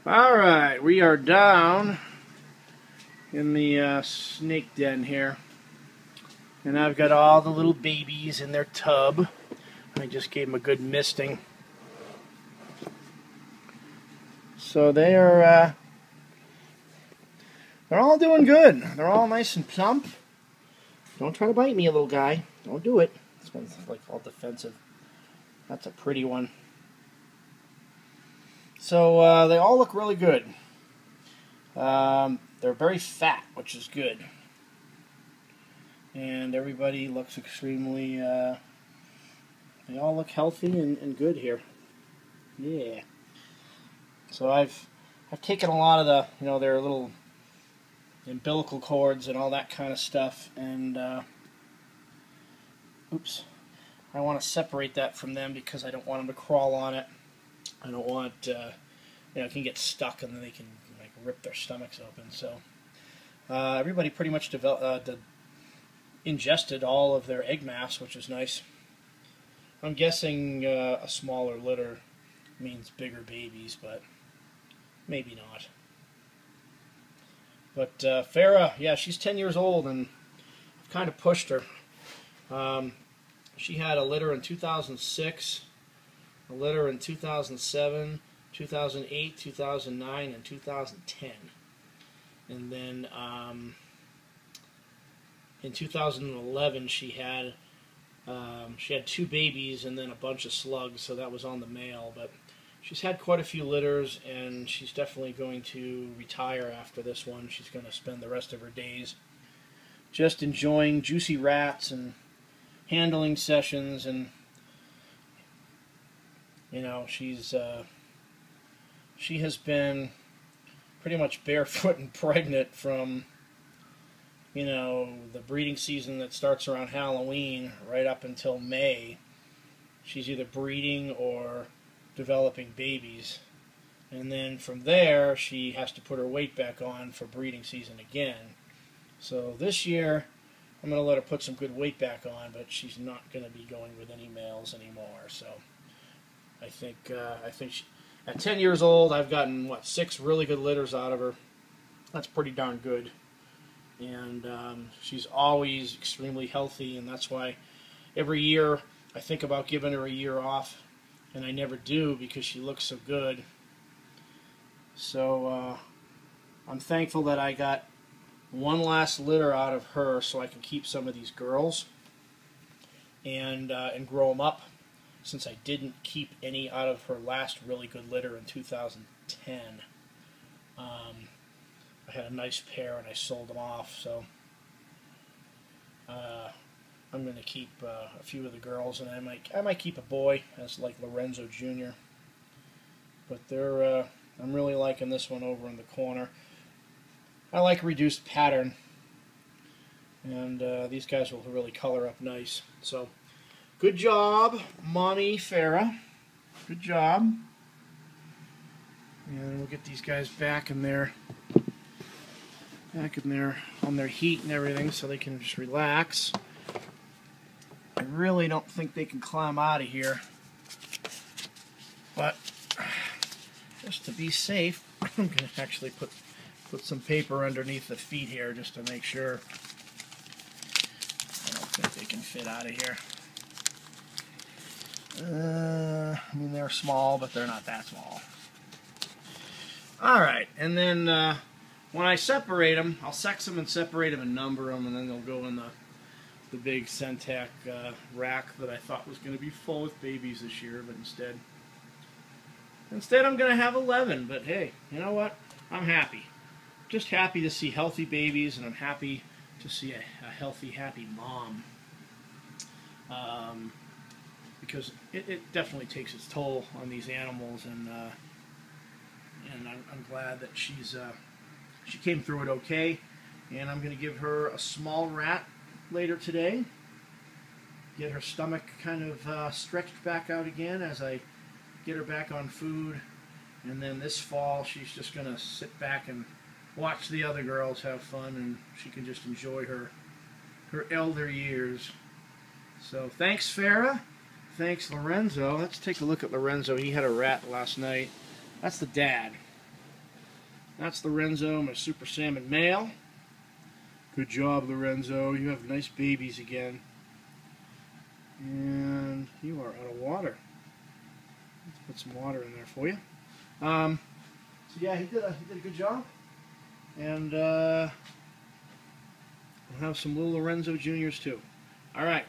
Alright, we are down in the snake den here. And I've got all the little babies in their tub. I just gave them a good misting. So they're all doing good. They're all nice and plump. Don't try to bite me, little guy. Don't do it. This one's like all defensive. That's a pretty one. So they all look really good. They're very fat, which is good. And everybody looks extremely, they all look healthy and good here. Yeah. So I've taken a lot of the, their little umbilical cords and all that kind of stuff, and, oops, I want to separate that from them because I don't want them to crawl on it. I don't want, it can get stuck and then they can like rip their stomachs open. So everybody pretty much ingested all of their egg mass, which is nice. I'm guessing a smaller litter means bigger babies, but maybe not. But Farrah, yeah, she's 10 years old, and I've kind of pushed her. She had a litter in 2006, a litter in 2007, 2008, 2009, and 2010. And then in 2011, she had 2 babies and then a bunch of slugs, so that was on the male. But she's had quite a few litters, and she's definitely going to retire after this one. She's going to spend the rest of her days just enjoying juicy rats and handling sessions, and she has been pretty much barefoot and pregnant from the breeding season that starts around Halloween right up until May. She's either breeding or developing babies, and then from there she has to put her weight back on for breeding season again. So this year I'm going to let her put some good weight back on, but she's not going to be going with any males anymore. So I think she, at 10 years old, I've gotten 6 really good litters out of her. That's pretty darn good. And she's always extremely healthy, and that's why every year I think about giving her a year off, and I never do because she looks so good. So I'm thankful that I got one last litter out of her so I can keep some of these girls and grow them up, since I didn't keep any out of her last really good litter in 2010. I had a nice pair and I sold them off, so I'm going to keep a few of the girls, and I might keep a boy as like Lorenzo Jr. But I'm really liking this one over in the corner. I like reduced pattern, and these guys will really color up nice. So good job, Mommy Farrah. Good job. And we'll get these guys back in there on their heat and everything, so they can just relax. I really don't think they can climb out of here, but just to be safe, I'm going to actually put some paper underneath the feet here just to make sure. I don't think they can fit out of here. I mean, they're small, but they're not that small. Alright, and then when I separate them, I'll sex them and separate them and number them, and then they'll go in the big Centec rack that I thought was going to be full with babies this year, but instead I'm going to have 11. But hey, you know what? I'm happy. Just happy to see healthy babies, and I'm happy to see a healthy, happy mom. Because it definitely takes its toll on these animals, and I'm glad that she came through it okay. And I'm going to give her a small rat later today. Get her stomach kind of stretched back out again as I get her back on food. And then this fall she's just going to sit back and watch the other girls have fun, and she can just enjoy her elder years. So thanks, Farrah. Thanks, Lorenzo. Let's take a look at Lorenzo. He had a rat last night. That's the dad. That's Lorenzo, my super salmon male. Good job, Lorenzo. You have nice babies again. And you are out of water. Let's put some water in there for you. So yeah, he did a good job. And we'll have some little Lorenzo Juniors too. All right.